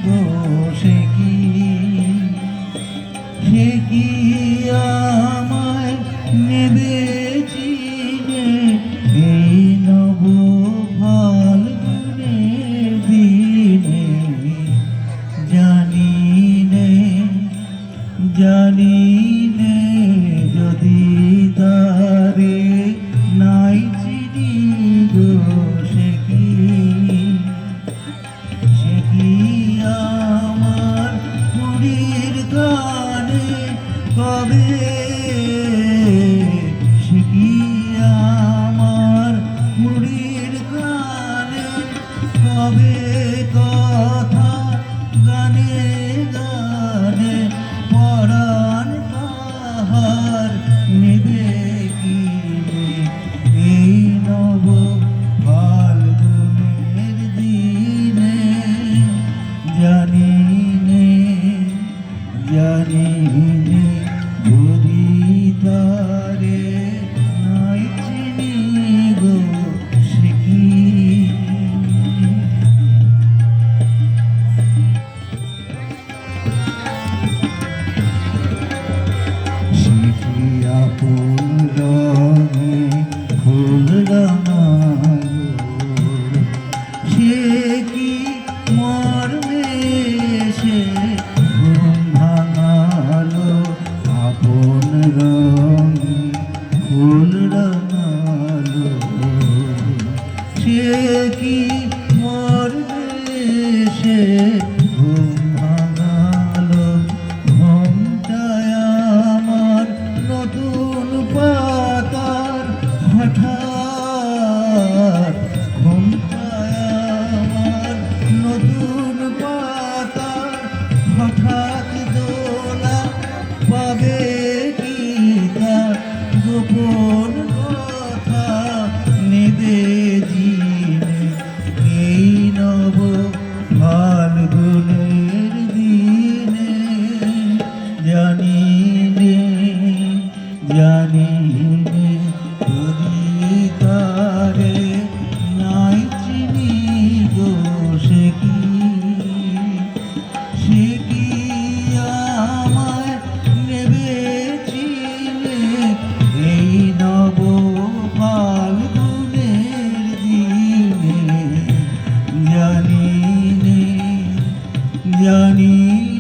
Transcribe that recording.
গো সে কি আমায় নেবে চিনে এই নব ফাল্গুনের দিনে জানি নে যদি তারে নাই চিনি গো সে কি আমার পুরীর গানে কবে সে কি আমার পুরীর গানে কবে কথা গানে গানে পরাণ তাহার নেবে কি এই নব ফাল্গুনের দিনে জানি নে যদি তারে নাই চিনি গো সে কি আপন রঙে ফুল রাঙালো সে কি মর্মে সে ঘুম ভাঙালো আপন রঙে ফুল রাঙালো সে কি মর্মে সে ঘুম ভাঙালো ঘুমটায় আমার নতুন পাতার হঠাৎ ঘুমটায় আমার নতুন পাতার হঠাৎ দোলা পাবে কি তার গোপন কথা নেবে জিনে এই নব ফাল্গুনের দিনে জানি নে যদি তারে নাই চিনি গো সে কি আমায় নেবে চিনে এই নব ফাল্গুনের দিনে জানি